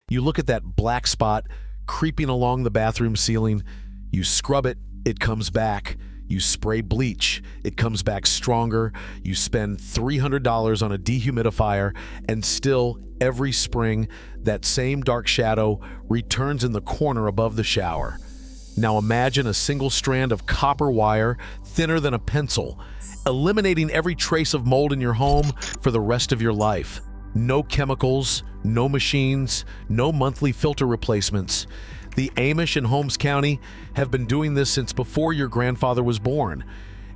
You look at that black spot creeping along the bathroom ceiling, you scrub it, it comes back. You spray bleach, it comes back stronger. You spend $300 on a dehumidifier, and still, every spring, that same dark shadow returns in the corner above the shower. Now imagine a single strand of copper wire, thinner than a pencil, eliminating every trace of mold in your home for the rest of your life. No chemicals, no machines, no monthly filter replacements. The Amish in Holmes County have been doing this since before your grandfather was born,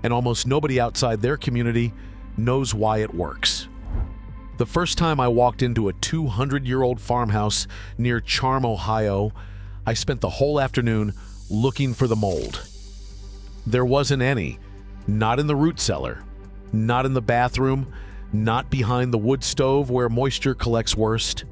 and almost nobody outside their community knows why it works. The first time I walked into a 200-year-old farmhouse near Charm, Ohio, I spent the whole afternoon looking for the mold. There wasn't any. Not in the root cellar, not in the bathroom, not behind the wood stove where moisture collects worst.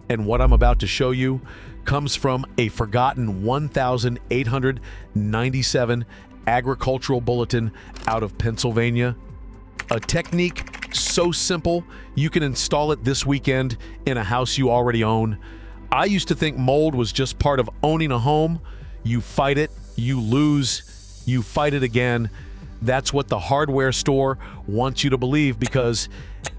And what I'm about to show you comes from a forgotten 1897 agricultural bulletin out of Pennsylvania. A technique so simple you can install it this weekend in a house you already own. I used to think mold was just part of owning a home. You fight it, you lose, you fight it again. That's what the hardware store wants you to believe, because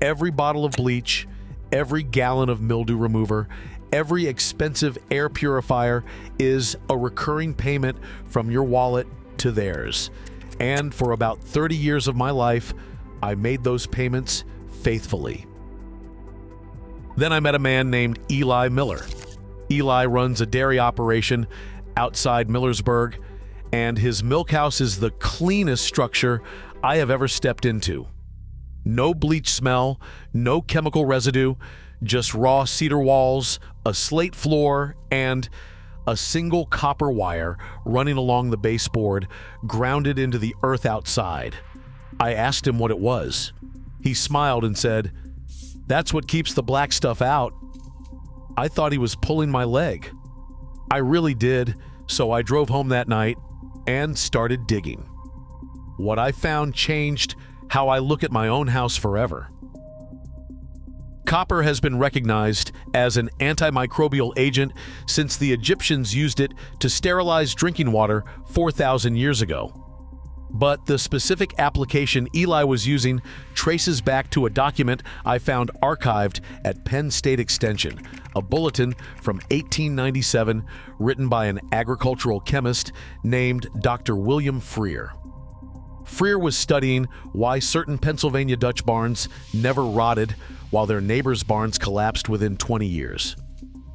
every bottle of bleach, every gallon of mildew remover, every expensive air purifier is a recurring payment from your wallet to theirs. And for about 30 years of my life, I made those payments faithfully. Then I met a man named Eli Miller. Eli runs a dairy operation outside Millersburg, and his milk house is the cleanest structure I have ever stepped into. No bleach smell, no chemical residue, just raw cedar walls, a slate floor, and a single copper wire running along the baseboard, grounded into the earth outside. I asked him what it was. He smiled and said, "That's what keeps the black stuff out." I thought he was pulling my leg. I really did, so I drove home that night and started digging. What I found changed how I look at my own house forever. Copper has been recognized as an antimicrobial agent since the Egyptians used it to sterilize drinking water 4,000 years ago. But the specific application Eli was using traces back to a document I found archived at Penn State Extension, a bulletin from 1897 written by an agricultural chemist named Dr. William Frear. Frear was studying why certain Pennsylvania Dutch barns never rotted while their neighbors' barns collapsed within 20 years.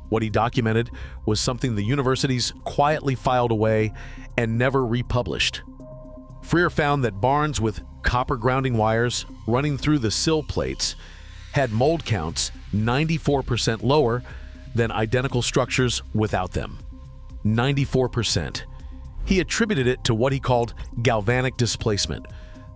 What he documented was something the universities quietly filed away and never republished. Frear found that barns with copper grounding wires running through the sill plates had mold counts 94% lower than identical structures without them. 94%. He attributed it to what he called galvanic displacement.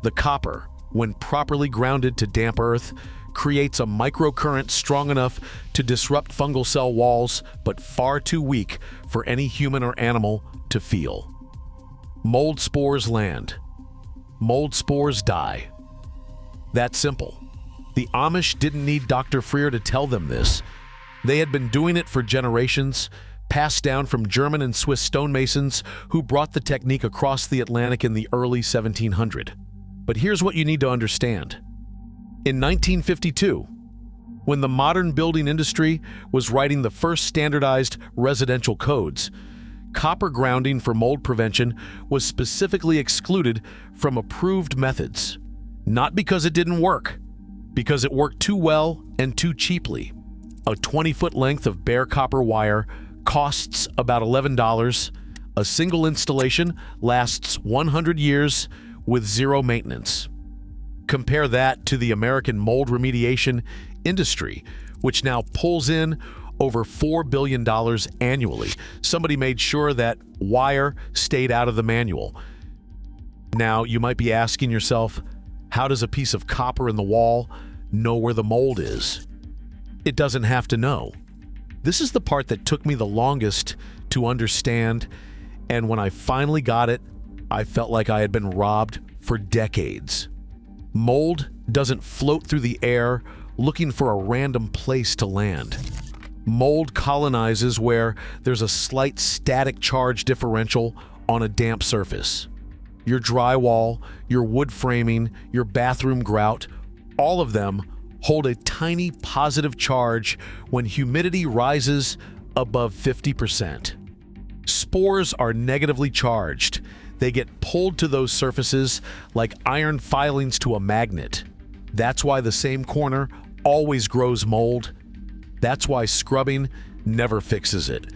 The copper, when properly grounded to damp earth, creates a microcurrent strong enough to disrupt fungal cell walls, but far too weak for any human or animal to feel. Mold spores land. Mold spores die. That simple. The Amish didn't need Dr. Frear to tell them this. They had been doing it for generations, passed down from German and Swiss stonemasons who brought the technique across the Atlantic in the early 1700s. But here's what you need to understand. In 1952, when the modern building industry was writing the first standardized residential codes, copper grounding for mold prevention was specifically excluded from approved methods. Not because it didn't work, because it worked too well and too cheaply. A 20-foot length of bare copper wire costs about $11. A single installation lasts 100 years with zero maintenance. Compare that to the American mold remediation industry, which now pulls in over $4 billion annually. Somebody made sure that wire stayed out of the manual. Now, you might be asking yourself, how does a piece of copper in the wall know where the mold is? It doesn't have to know. This is the part that took me the longest to understand, and when I finally got it, I felt like I had been robbed for decades. Mold doesn't float through the air looking for a random place to land. Mold colonizes where there's a slight static charge differential on a damp surface. Your drywall, your wood framing, your bathroom grout, all of them hold a tiny positive charge when humidity rises above 50%. Spores are negatively charged. They get pulled to those surfaces like iron filings to a magnet. That's why the same corner always grows mold. That's why scrubbing never fixes it.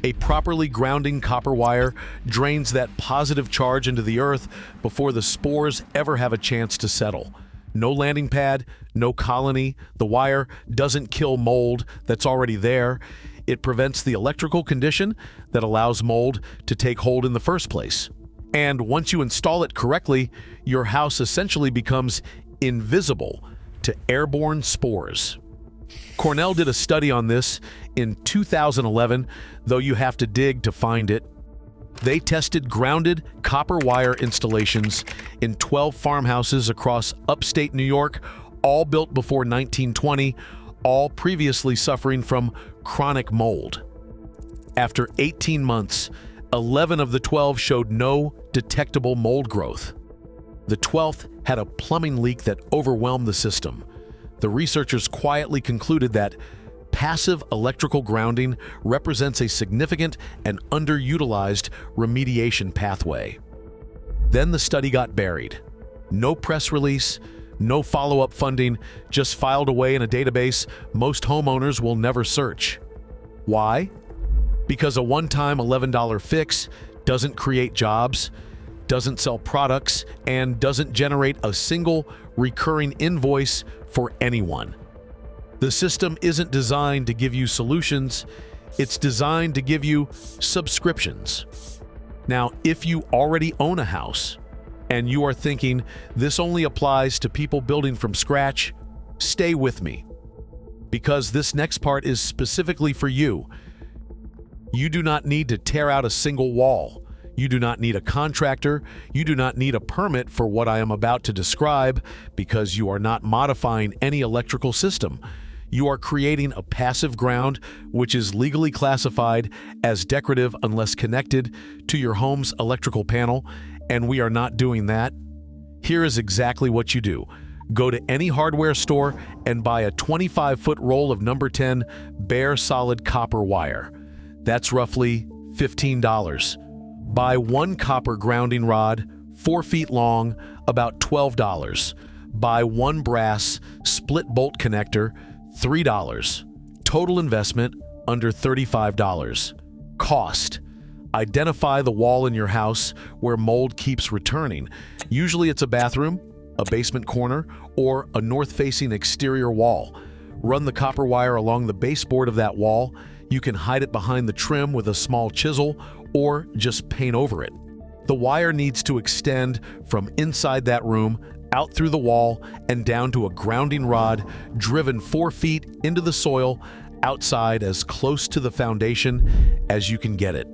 A properly grounding copper wire drains that positive charge into the earth before the spores ever have a chance to settle. No landing pad, no colony. The wire doesn't kill mold that's already there. It prevents the electrical condition that allows mold to take hold in the first place. And once you install it correctly, your house essentially becomes invisible to airborne spores. Cornell did a study on this in 2011, though you have to dig to find it. They tested grounded copper wire installations in 12 farmhouses across upstate New York, all built before 1920, all previously suffering from chronic mold. After 18 months, 11 of the 12 showed no detectable mold growth. The 12th had a plumbing leak that overwhelmed the system. The researchers quietly concluded that passive electrical grounding represents a significant and underutilized remediation pathway. Then the study got buried. No press release, no follow-up funding, just filed away in a database most homeowners will never search. Why? Because a one-time $11 fix doesn't create jobs, doesn't sell products, and doesn't generate a single recurring invoice for anyone. The system isn't designed to give you solutions, it's designed to give you subscriptions. Now, if you already own a house and you are thinking this only applies to people building from scratch, stay with me, because this next part is specifically for you. You do not need to tear out a single wall. You do not need a contractor. You do not need a permit for what I am about to describe because you are not modifying any electrical system. You are creating a passive ground which is legally classified as decorative unless connected to your home's electrical panel, and we are not doing that. Here is exactly what you do. Go to any hardware store and buy a 25-foot roll of number 10 bare solid copper wire. That's roughly $15. Buy one copper grounding rod, 4 feet long, about $12. Buy one brass split bolt connector, $3. Total investment, under $35. Cost: identify the wall in your house where mold keeps returning. Usually it's a bathroom, a basement corner, or a north-facing exterior wall. Run the copper wire along the baseboard of that wall. You can hide it behind the trim with a small chisel or just paint over it. The wire needs to extend from inside that room, out through the wall, and down to a grounding rod driven 4 feet into the soil, outside as close to the foundation as you can get it.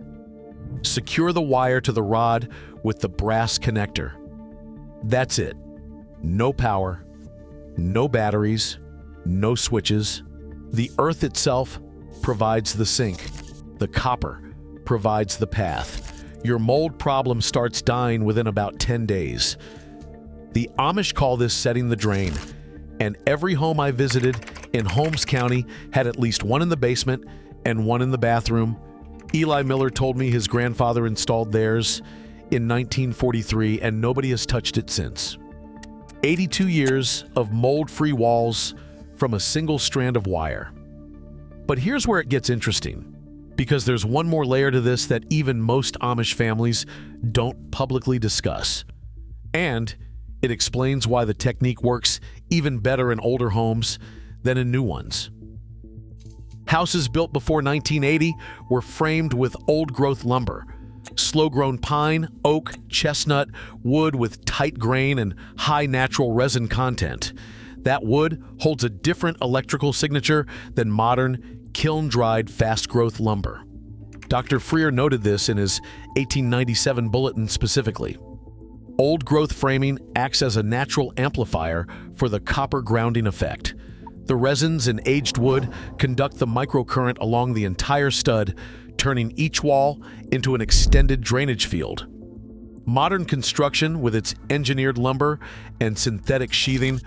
Secure the wire to the rod with the brass connector. That's it. No power, no batteries, no switches. The earth itself provides the sink. The copper provides the path. Your mold problem starts dying within about 10 days. The Amish call this setting the drain, and every home I visited in Holmes County had at least one in the basement and one in the bathroom. Eli Miller told me his grandfather installed theirs in 1943, and nobody has touched it since. 82 years of mold-free walls from a single strand of wire. But here's where it gets interesting, because there's one more layer to this that even most Amish families don't publicly discuss. And it explains why the technique works even better in older homes than in new ones. Houses built before 1980 were framed with old-growth lumber, slow-grown pine, oak, chestnut, wood with tight grain and high natural resin content. That wood holds a different electrical signature than modern, kiln-dried, fast-growth lumber. Dr. Frear noted this in his 1897 bulletin specifically. Old-growth framing acts as a natural amplifier for the copper grounding effect. The resins in aged wood conduct the microcurrent along the entire stud, turning each wall into an extended drainage field. Modern construction, with its engineered lumber and synthetic sheathing,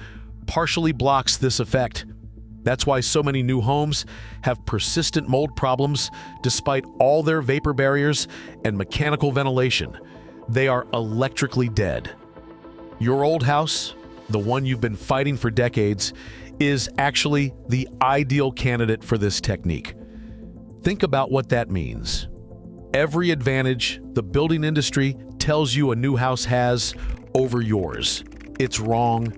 partially blocks this effect. That's why so many new homes have persistent mold problems despite all their vapor barriers and mechanical ventilation. They are electrically dead. Your old house, the one you've been fighting for decades, is actually the ideal candidate for this technique. Think about what that means. Every advantage the building industry tells you a new house has over yours. It's wrong.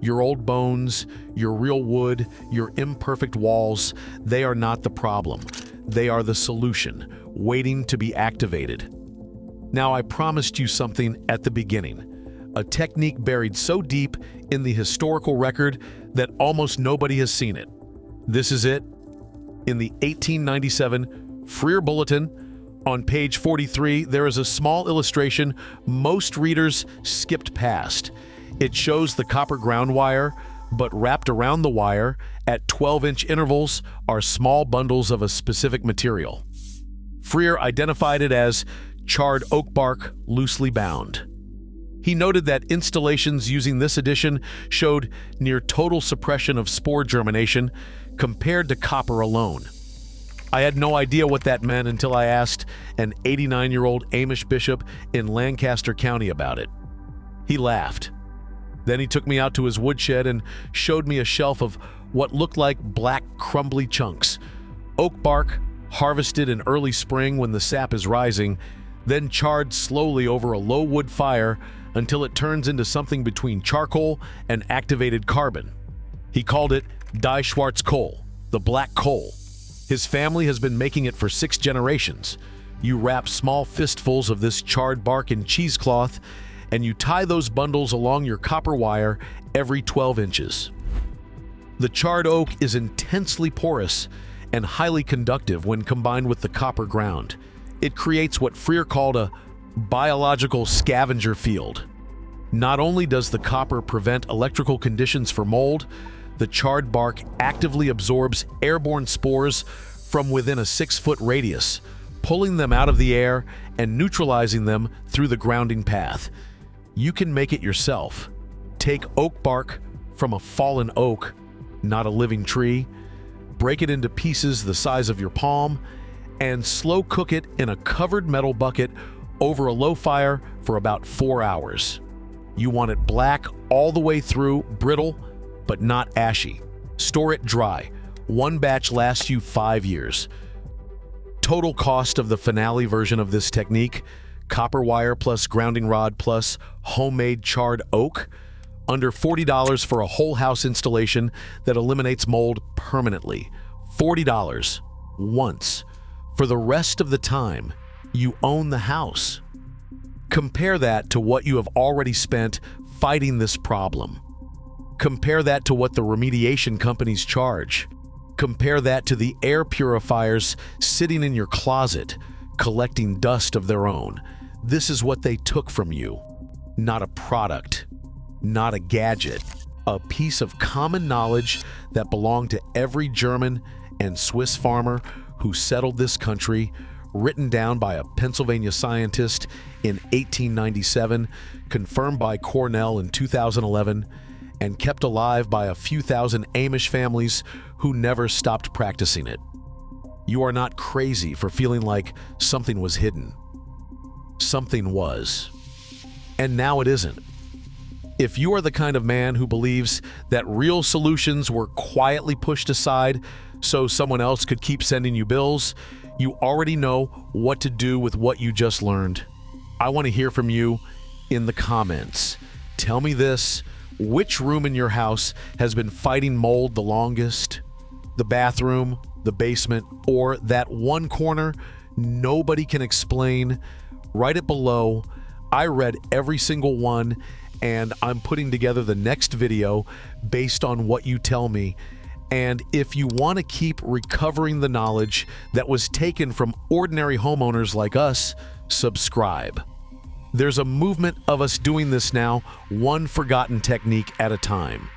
Your old bones, your real wood, your imperfect walls, they are not the problem. They are the solution, waiting to be activated. Now, I promised you something at the beginning, a technique buried so deep in the historical record that almost nobody has seen it. This is it. In the 1897 Frear Bulletin, on page 43, there is a small illustration most readers skipped past. It shows the copper ground wire, but wrapped around the wire at 12-inch intervals are small bundles of a specific material. Frear identified it as charred oak bark loosely bound. He noted that installations using this addition showed near total suppression of spore germination compared to copper alone. I had no idea what that meant until I asked an 89-year-old Amish bishop in Lancaster County about it. He laughed. Then he took me out to his woodshed and showed me a shelf of what looked like black, crumbly chunks. Oak bark, harvested in early spring when the sap is rising, then charred slowly over a low wood fire until it turns into something between charcoal and activated carbon. He called it Die Schwarz Kohl, the black coal. His family has been making it for 6 generations. You wrap small fistfuls of this charred bark in cheesecloth, and you tie those bundles along your copper wire every 12 inches. The charred oak is intensely porous and highly conductive when combined with the copper ground. It creates what Frear called a biological scavenger field. Not only does the copper prevent electrical conditions for mold, the charred bark actively absorbs airborne spores from within a 6-foot radius, pulling them out of the air and neutralizing them through the grounding path. You can make it yourself. Take oak bark from a fallen oak, not a living tree, break it into pieces the size of your palm, and slow cook it in a covered metal bucket over a low fire for about 4 hours. You want it black all the way through, brittle, but not ashy. Store it dry. One batch lasts you 5 years. Total cost of the finale version of this technique, copper wire plus grounding rod plus homemade charred oak, under $40 for a whole house installation that eliminates mold permanently. $40 once. For the rest of the time, you own the house. Compare that to what you have already spent fighting this problem. Compare that to what the remediation companies charge. Compare that to the air purifiers sitting in your closet, collecting dust of their own. This is what they took from you. Not a product, not a gadget, a piece of common knowledge that belonged to every German and Swiss farmer who settled this country, written down by a Pennsylvania scientist in 1897, confirmed by Cornell in 2011, and kept alive by a few thousand Amish families who never stopped practicing it. You are not crazy for feeling like something was hidden. Something was. And now it isn't. If you are the kind of man who believes that real solutions were quietly pushed aside so someone else could keep sending you bills, you already know what to do with what you just learned. I want to hear from you in the comments. Tell me this: which room in your house has been fighting mold the longest? The bathroom, the basement, or that one corner nobody can explain? Write it below. I read every single one, and I'm putting together the next video based on what you tell me. And if you want to keep recovering the knowledge that was taken from ordinary homeowners like us, subscribe. There's a movement of us doing this now, one forgotten technique at a time.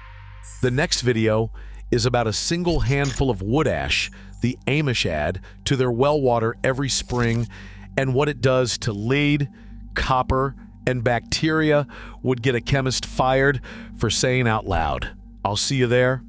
The next video is about a single handful of wood ash the Amish add to their well water every spring, and what it does to lead, copper, and bacteria would get a chemist fired for saying out loud. I'll see you there.